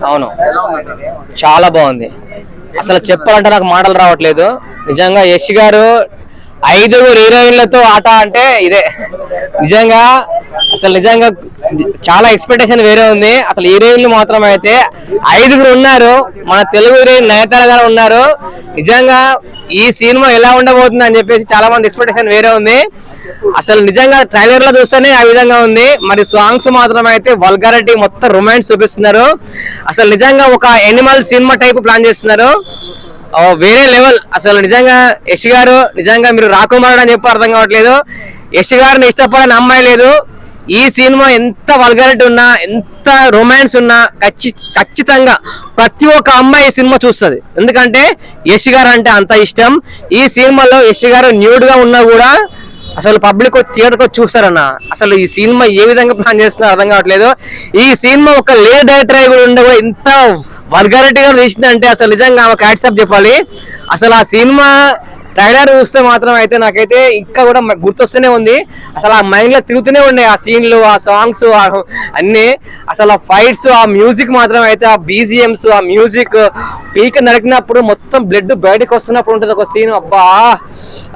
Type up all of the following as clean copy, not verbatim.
అవును, చాలా బాగుంది. అసలు చెప్పాలంటే నాకు మాటలు రావట్లేదు నిజంగా. యష్ గారు 5 హీరోయిన్లతో ఆట అంటే ఇదే నిజంగా. అసలు నిజంగా చాలా ఎక్స్పెక్టేషన్ వేరే ఉంది. అసలు హీరోయిన్లు మాత్రం అయితే 5 ఉన్నారు. మన తెలుగు హీరోయిన్ నయనతార గారు ఉన్నారు. నిజంగా ఈ సినిమా ఎలా ఉండబోతుంది అని చెప్పేసి చాలా మంది ఎక్స్పెక్టేషన్ వేరే ఉంది. అసలు నిజంగా ట్రైలర్ లో చూస్తేనే ఆ విధంగా ఉంది. మరి సాంగ్స్ మాత్రం అయితే వల్గారిటీ, మొత్తం రొమాన్స్ చూపిస్తున్నారు. అసలు నిజంగా ఒక ఎనిమల్ సినిమా టైప్ ప్లాన్ చేస్తున్నారు. వేరే లెవెల్. అసలు నిజంగా యష్ గారు నిజంగా మీరు రాకుమారుడు అని చెప్పి అర్థం కావట్లేదు. యష్ గారిని ఇష్టపడని అమ్మాయి లేదు. ఈ సినిమా ఎంత వల్గారిటీ ఉన్నా, ఎంత రొమాన్స్ ఉన్నా ఖచ్చితంగా ప్రతి ఒక్క అమ్మాయి ఈ సినిమా చూస్తుంది. ఎందుకంటే యష్ గారు అంటే అంత ఇష్టం. ఈ సినిమాలో యష్ గారు న్యూడ్ గా ఉన్నా కూడా అసలు పబ్లిక్ థియేటర్కి వచ్చి చూస్తారన్న. అసలు ఈ సినిమా ఏ విధంగా ప్లాన్ చేస్తున్నారో అర్థం కావట్లేదు. ఈ సినిమా ఒక లేట్ డైరెక్టర్ కూడా ఉండే కూడా ఇంత వల్గారిటీగా తీసిందంటే అసలు నిజంగా ఆమె హ్యాట్సాప్ చెప్పాలి. అసలు ఆ సినిమా ట్రైలర్ చూస్తే మాత్రం అయితే నాకైతే ఇంకా కూడా గుర్తొస్తూనే ఉంది. అసలు ఆ మైండ్ లో తిరుగుతూనే ఉన్నాయి ఆ సీన్లు, ఆ సాంగ్స్ అన్ని. అసలు ఆ ఫైట్స్, ఆ మ్యూజిక్ మాత్రం అయితే, ఆ బీజిఎంస్, ఆ మ్యూజిక్ పీక నరికినప్పుడు మొత్తం బ్లడ్ బయటకు వస్తున్నప్పుడు ఉంటుంది ఒక సీన్. అబ్బా,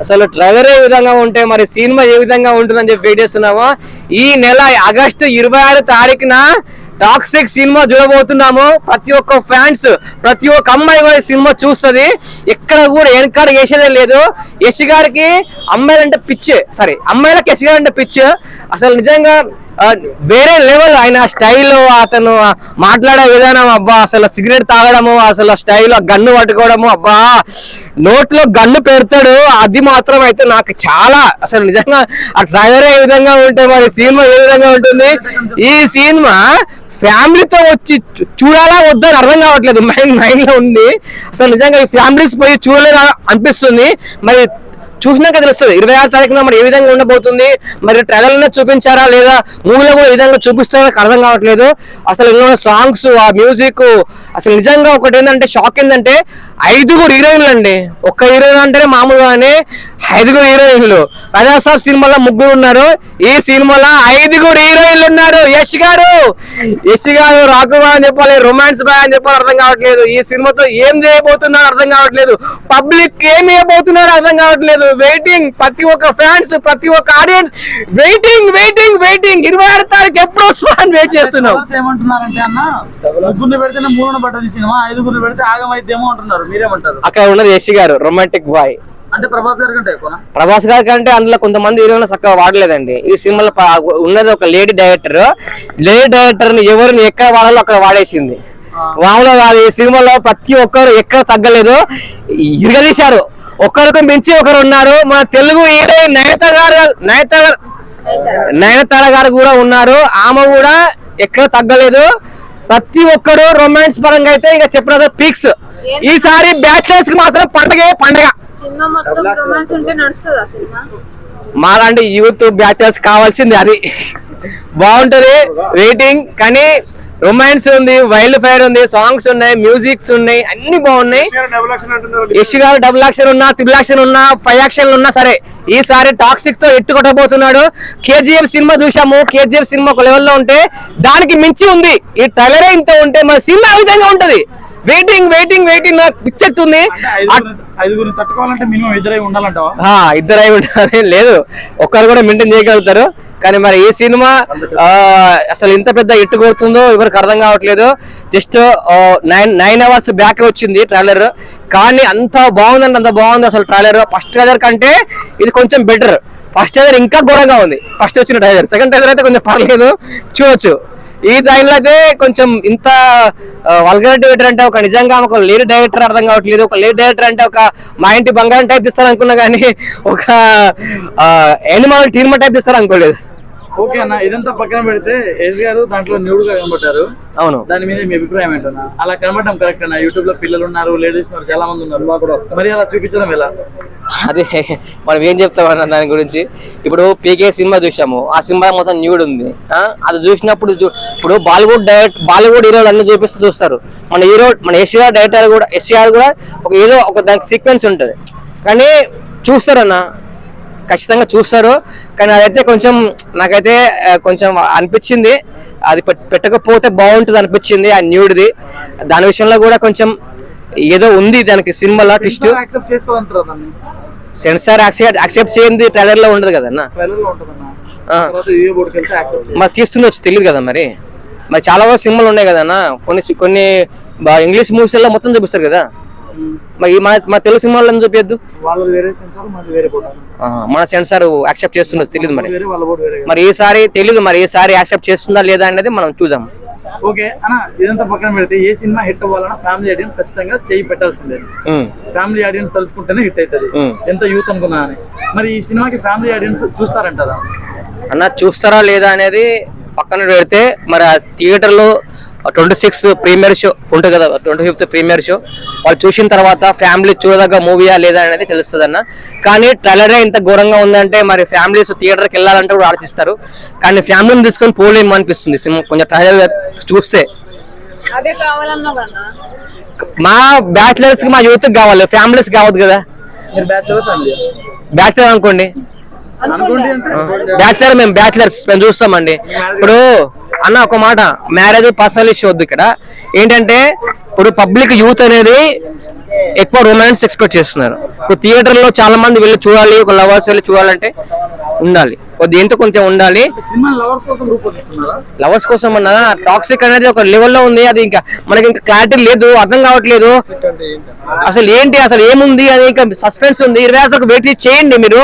అసలు ట్రైలర్ ఏ విధంగా ఉంటే మరి సినిమా ఏ విధంగా ఉంటుందని చెప్పి వెయిట్ చేస్తున్నాము. ఈ నెల ఆగస్టు 26 తారీఖున టాక్సిక్ సినిమా చూడబోతున్నాము. ప్రతి ఒక్క ఫ్యాన్స్, ప్రతి ఒక్క అమ్మాయి కూడా సినిమా చూస్తుంది. ఎక్కడ కూడా వెనకాడ వేసేదే లేదు. యష్ గారికి అమ్మాయిలంటే పిచ్చి, సారీ అమ్మాయిలకు యష్ గారు అంటే పిచ్చి. అసలు నిజంగా వేరే లెవెల్. ఆయన స్టైల్, అతను మాట్లాడే విధానం, అబ్బా అసలు సిగరెట్ తాగడము, అసలు స్టైల్ గన్ను పట్టుకోవడము, అబ్బా నోట్లో గన్ను పెడతాడు. అది మాత్రం అయితే నాకు చాలా అసలు నిజంగా ఆ ట్రైలర్ ఏ విధంగా ఉంటే మరి సినిమా ఏ విధంగా ఉంటుంది. ఈ సినిమా ఫ్యామిలీతో వచ్చి చూడాలా వద్దని అర్థం కావట్లేదు. మైండ్ లో ఉంది. అసలు నిజంగా ఈ ఫ్యామిలీస్ పోయి చూడలేదా అనిపిస్తుంది. మరి చూసినాక తెలుస్తుంది 26 తారీఖున మరి ఏ విధంగా ఉండబోతుంది. మరి ట్రైలర్లో చూపించారా లేదా మూవీలో కూడా ఏ విధంగా చూపిస్తారో అర్థం కావట్లేదు. అసలు ఇందులో సాంగ్స్, ఆ మ్యూజిక్, అసలు నిజంగా ఒకటి ఏంటంటే షాక్ ఏంటంటే 5 హీరోయిన్లు అండి. ఒక్క హీరోయిన్ అంటేనే మామూలుగానే 5 హీరోయిన్లు. ప్రజాసాబ్ సినిమాలో 3 ఉన్నారు. ఈ సినిమాలో 5 హీరోయిన్లు ఉన్నారు. యష్ గారు రాకుమార్ అని చెప్పాలి, రొమాన్స్ బాయ్ అని చెప్పాలి, అర్థం కావట్లేదు. ఈ సినిమాతో ఏం చేయబోతున్నారో అర్థం కావట్లేదు. పబ్లిక్ ఏం చేయబోతున్నారో అర్థం కావట్లేదు. వెయిటింగ్, ప్రతి ఒక్క ఫ్యాన్స్, ప్రతి ఒక్క ఆడియన్స్ వెయిటింగ్ 26 తారీఖు ఎప్పుడు వస్తా అని వెయిట్ చేస్తున్నాం. ఏమంటున్నారంటే అన్న 3 పెడితేనే 3 పడ్డది సినిమా, 5 పెడితే ఆగమైద్దేమో అంటున్నారు. మీరేమంటారు? అక్కడ ఉన్నది యష్ గారు, రొమాంటిక్ బాయ్. అంటే ప్రభాస్ గారి కంటే అందులో కొంతమంది హీరోయిన్ చక్కగా వాడలేదండి. ఈ సినిమాలో ఉన్నది ఒక లేడీ డైరెక్టర్ ని ఎవరిని ఎక్కడ వాడాలో అక్కడ వాడేసింది. మామూలుగా కాదు. ఈ సినిమాలో ప్రతి ఒక్కరు ఎక్కడ తగ్గలేదు, ఇరగదీశారు. ఒకరికి మించి ఒకరు ఉన్నారు. మన తెలుగు హీరోయిన్ నయనతార గారు కూడా ఉన్నారు. ఆమె కూడా ఎక్కడ తగ్గలేదు. ప్రతి ఒక్కరు రొమాన్స్ పరంగా అయితే ఇక చెప్పిన పీక్స్. ఈసారి బ్యాచిలర్స్ కి మాత్రం పండగ. మాలాంటి యూత్ బ్యాచెస్ కావాల్సింది అది. బాగుంటది, వెయిటింగ్. కానీ రొమాన్స్ ఉంది, వైల్డ్ ఫైర్ ఉంది, సాంగ్స్ ఉన్నాయి, మ్యూజిక్స్ ఉన్నాయి, అన్ని బాగున్నాయి. యష్ గారు డబుల్ యాక్షన్ ఉన్నా, త్రిబుల్ యాక్షన్ ఉన్నా, 5 యాక్షన్లు ఉన్నా సరే ఈసారి టాక్సిక్ తో ఎట్టుకొట్టబోతున్నాడు. KGF సినిమా చూసాము. KGF సినిమా ఒక లెవెల్లో ఉంటే దానికి మించి ఉంది. ఈ ట్రైలరే ఇంత ఉంటే మన సినిమా ఏ విధంగా ఉంటది. వెయిటింగ్ నాకు పిచ్చెక్తుంది. 5 తట్టుకోవాలంటే మినిమం 2 ఉండాలంటావా? 2 ఉండాలి. లేదు, ఒక్కరు కూడా మెయింటైన్ చేయగలుగుతారు. కానీ మరి ఈ సినిమా అసలు ఇంత పెద్ద ఎట్టు కొడుతుందో ఎవరికి అర్థం కావట్లేదు. జస్ట్ 9 అవర్స్ బ్యాక్ వచ్చింది ట్రైలర్, కానీ అంత బాగుందండి, అంత బాగుంది అసలు ట్రైలర్. ఫస్ట్ ట్రైలర్ కంటే ఇది కొంచెం బెటర్. ఫస్ట్ ట్రైలర్ ఇంకా ఘోరంగా ఉంది, ఫస్ట్ వచ్చిన ట్రైలర్. సెకండ్ ట్రైలర్ అయితే కొంచెం పర్లేదు, చూడొచ్చు. ఈ టైంలో అయితే కొంచెం ఇంత వల్గారిటీ డైరెక్టర్ అంటే ఒక నిజంగా ఒక లేడీ డైరెక్టర్ అర్థం కావట్లేదు. ఒక లేడీ డైరెక్టర్ అంటే ఒక మా ఇంటి బంగారం టైప్ తీస్తారు అనుకున్నా, కానీ ఒక ఎనిమల్ టీర్మ టైప్ తీస్తారు అనుకోలేదు. ఓకే అన్న, ఇదంతా పక్కన పెడితే యష్ గారు దాంట్లో న్యూడ్గా కనబడ్డారు. అవును, దాని మీద మీ అభిప్రాయం ఏంటన్నా? అలా కనబడడం కరెక్ట్ అన్న? యూట్యూబ్ లో పిల్లలు ఉన్నారు, లేడీస్ ఉన్నారు, చాలా మంది ఉన్నారు, మరి అలా చూపించడం ఎలా? అదే మనం ఏం చెప్తామన్న దాని గురించి. ఇప్పుడు PK సినిమా చూసాము, ఆ సినిమా మొత్తం న్యూడ్ ఉంది. అది చూసినప్పుడు ఇప్పుడు బాలీవుడ్ హీరోలు అన్ని చూస్తారు. మన యష్ గారు కూడా ఒక ఏదో ఒక దానికి సీక్వెన్స్ ఉంటుంది, కానీ చూస్తారన్న. ఖచ్చితంగా చూస్తారు. కానీ అదైతే కొంచెం నాకైతే కొంచెం అనిపించింది, అది పెట్టకపోతే బాగుంటుంది అనిపించింది ఆ న్యూడ్ది. దాని విషయంలో కూడా కొంచెం ఏదో ఉంది దానికి సినిమాలో ట్విస్ట్. యాక్సెప్ట్ చేస్తా అంటారు దాన్ని. సెన్సార్ యాక్సెప్ట్ చేయండి ట్రైలర్ లో ఉండదు కదన్నా. ట్రైలర్ లో ఉంటదన్నా, తర్వాత రివ్యూ బోర్డుకి వెళ్తే యాక్సెప్ట్ చేస్తారు. మరి తీస్తుండొచ్చు తెలియదు కదా. మరి చాలా వరకు సినిమాలు ఉన్నాయి కదన్నా, కొన్ని ఇంగ్లీష్ మూవీస్ లో మొత్తం చూపిస్తారు కదా. మరి మన తెలుగు సినిమాలో ఎందుకు చూపించద్దు? వాళ్ళది వేరే సెన్సార్, మనది వేరే బోర్డు. మన సెన్సార్ యాక్సెప్ట్ చేస్తుండొచ్చు తెలియదు. మరి వేరే వాళ్ళ బోర్డు వేరే. మరి ఈసారి తెలియదు, మరి ఈసారి యాక్సెప్ట్ చేస్తుందా లేదా అనేది మనం చూద్దాం. ఓకే అన్న, ఇదంతా పక్కన పెడితే ఏ సినిమా హిట్ అవ్వాలన్నా ఫ్యామిలీ ఆడియన్స్ ఖచ్చితంగా చేయి పెట్టాల్సిందే. ఫ్యామిలీ ఆడియన్స్ తలుచుకుంటేనే హిట్ అవుతుంది, ఎంత యూత్ అనుకున్నా అని. మరి ఈ సినిమాకి ఫ్యామిలీ ఆడియన్స్ చూస్తారంటారా అన్న? చూస్తారా లేదా అనేది పక్కన పెడితే, మరి ఆ థియేటర్లో 26 ప్రీమియర్ షో ఉంటుంది కదా, 25th ప్రీమియర్ షో, వాళ్ళు చూసిన తర్వాత ఫ్యామిలీ చూడదగ్గ మూవీయా లేదా అనేది తెలుస్తుంది అన్న. కానీ ట్రైలరే ఇంత ఘోరంగా ఉందంటే మరి ఫ్యామిలీస్ థియేటర్కి వెళ్ళాలంటే కూడా ఆలోచిస్తారు. కానీ ఫ్యామిలీని తీసుకొని పోలేము అనిపిస్తుంది సినిమా కొంచెం ట్రైలర్ చూస్తే. అదే కావాలన్నా కదా, మా బ్యాచిలర్స్ కి మా యూత్ కావాలి, ఫ్యామిలీస్ కావద్దు కదా. మీరు బ్యాచులర్ ఫ్యామిలీ బ్యాచిలర్ అనుకోండి, బ్యాచిలర్ మేము చూస్తామండి. ఇప్పుడు అన్న ఒక మాట, మ్యారేజ్ పర్సనల్ ఇష్యూ వద్దు ఇక్కడ. ఏంటంటే ఇప్పుడు పబ్లిక్ యూత్ అనేది ఎక్కువ రొమాన్స్ ఎక్స్పెక్ట్ చేస్తున్నారు. ఇప్పుడు థియేటర్ లో చాలా మంది వెళ్ళి చూడాలి, ఒక లవర్స్ వెళ్ళి చూడాలంటే ఉండాలి, కొద్దిగా కొంచెం ఉండాలి. లవర్స్ కోసం అన్న టాక్సిక్ అనేది ఒక లెవెల్లో ఉంది, అది ఇంకా మనకి ఇంకా క్లారిటీ లేదు, అర్థం కావట్లేదు అసలు ఏంటి, అసలు ఏముంది అది ఇంకా సస్పెన్స్ ఉంది. 26 వెయిట్ చేయండి మీరు.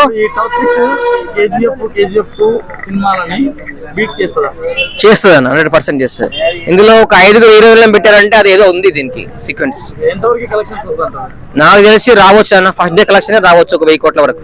చేస్తుంది అన్న, 100% చేస్తుంది. ఇందులో ఒక 5 హీరోలను పెట్టారంటే అది ఏదో ఉంది దీనికి సీక్వెన్స్. నాకు తెలిసి రావచ్చు అన్న, ఫస్ట్ డే కలెక్షన్ రావచ్చు ఒక 1000 కోట్ల వరకు.